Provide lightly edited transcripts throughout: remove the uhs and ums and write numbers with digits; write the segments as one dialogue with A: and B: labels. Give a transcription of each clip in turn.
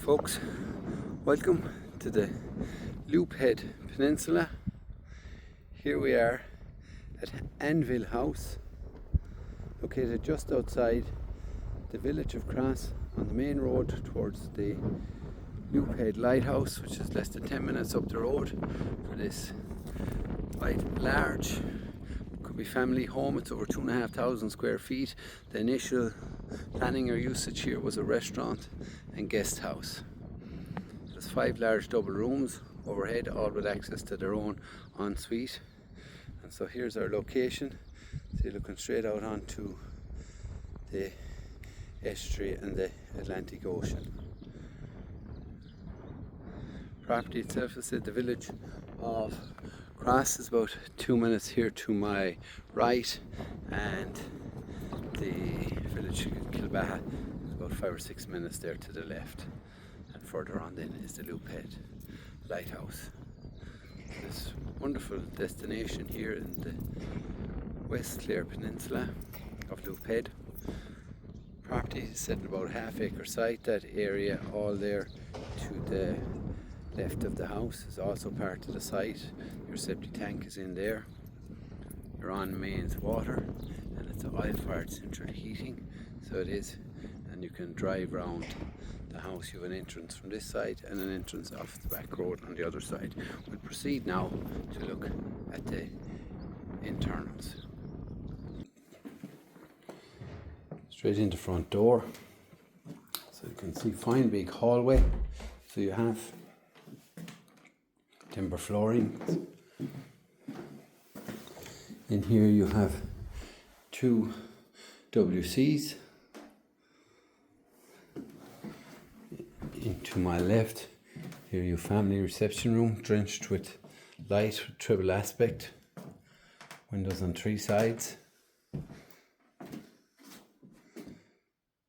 A: folks, welcome to the Loop Head Peninsula. Here we are at Anvil House, located just outside the village of Cross on the main road towards the Loop Head Lighthouse, which is less than 10 minutes up the road for this quite large, could be family home. It's over 2,500 square feet. The initial planning or usage here was a restaurant and guest house. There's 5 large double rooms overhead, all with access to their own ensuite. And so here's our location. So you're looking straight out onto the estuary and the Atlantic Ocean. Property itself is at the village of Cross is about 2 minutes here to my right, and the village of Kilbaha is about 5 or 6 minutes there to the left, and further on then is the Loop Head Lighthouse. This wonderful destination here in the West Clare Peninsula of Loop Head. Property is set in about a half-acre site. That area all there to the left of the house is also part of the site. Your septic tank is in there. You're on mains water, and it's oil-fired central heating, so it is. And you can drive round the house. You have an entrance from this side and an entrance off the back road on the other side. We'll proceed now to look at the internals. Straight into the front door, so you can see fine big hallway. So you have timber flooring. In here you have 2 WCs. To my left, here your family reception room, drenched with light, triple aspect. Windows on 3 sides.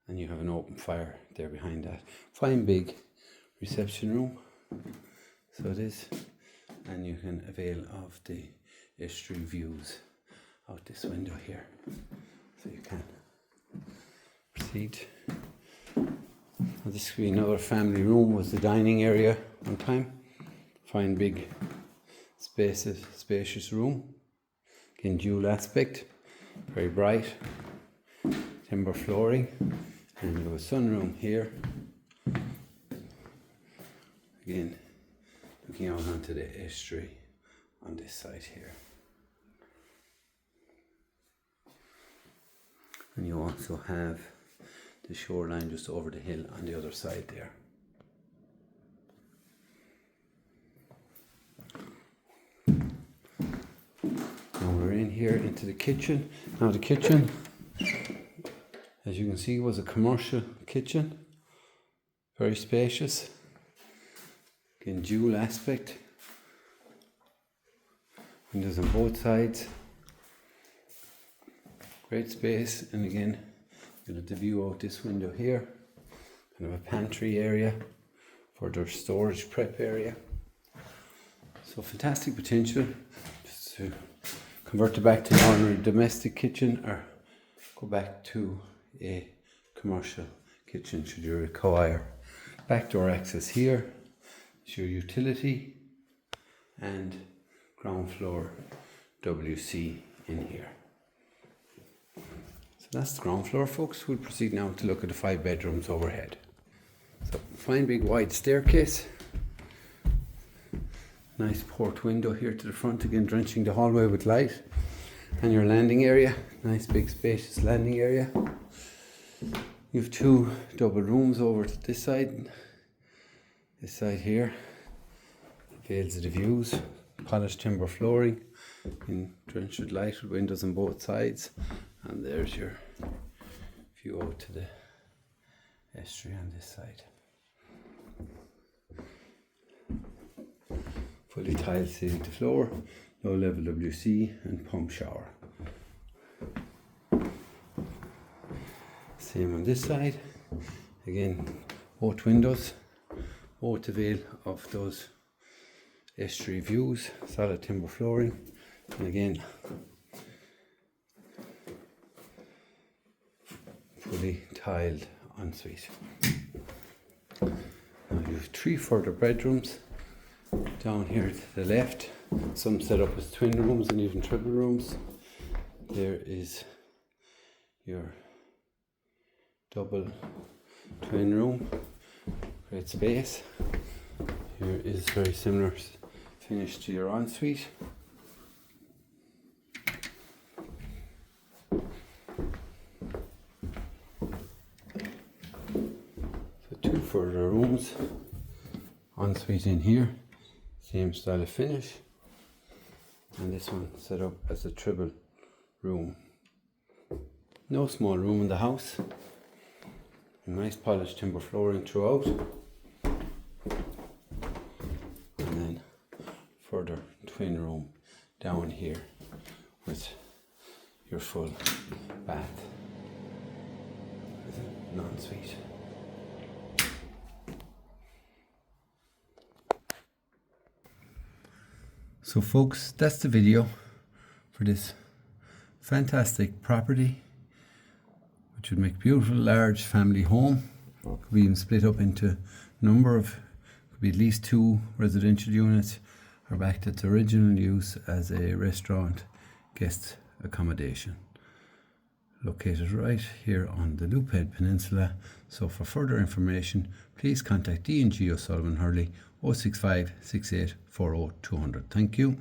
A: And you have an open fire there behind that. Fine big reception room, so it is. And you can avail of the estuary views out this window here. So you can proceed. Now this could be another family room, was the dining area one time. Fine big spacious room. Again, dual aspect, very bright. Timber flooring. And you have a sunroom here. Again, looking out onto the estuary on this side here. And you also have the shoreline just over the hill on the other side there. Now we're in here into the kitchen. Now the kitchen, as you can see, was a commercial kitchen. Very spacious. Again, dual aspect. Windows on both sides. Great space, and again, you have the view out this window here. Kind of a pantry area for their storage prep area. So fantastic potential just to convert it back to an ordinary domestic kitchen, or go back to a commercial kitchen should you require. Backdoor access here. It's your utility and ground floor WC in here. So that's the ground floor, folks. We'll proceed now to look at the 5 bedrooms overhead. So fine big wide staircase. Nice port window here to the front, again drenching the hallway with light. And your landing area, nice big spacious landing area. You have 2 double rooms over to this side here. Avails of the views, polished timber flooring, in drenched with light with windows on both sides. And there's your view out to the estuary on this side. Fully tiled ceiling to floor, low level WC and pump shower. Same on this side. Again, both windows, both avail of those estuary views, solid timber flooring, and again, fully tiled ensuite. Now have 3 further bedrooms down here to the left. Some set up as twin rooms and even triple rooms. There is your double twin room, great space. Here is very similar finish to your ensuite. So 2 further rooms, ensuite in here, same style of finish, and this one set up as a triple room. No small room in the house. Nice polished timber flooring throughout. And then further twin room down here with your full bath with an ensuite. So folks, that's the video for this fantastic property, which would make beautiful large family home. Could be even split up into a number of, could be at least 2 residential units, or back to its original use as a restaurant guest accommodation. Located right here on the Loop Head Peninsula. So for further information, please contact D&G O'Sullivan Hurley 065 68 40 200. Thank you.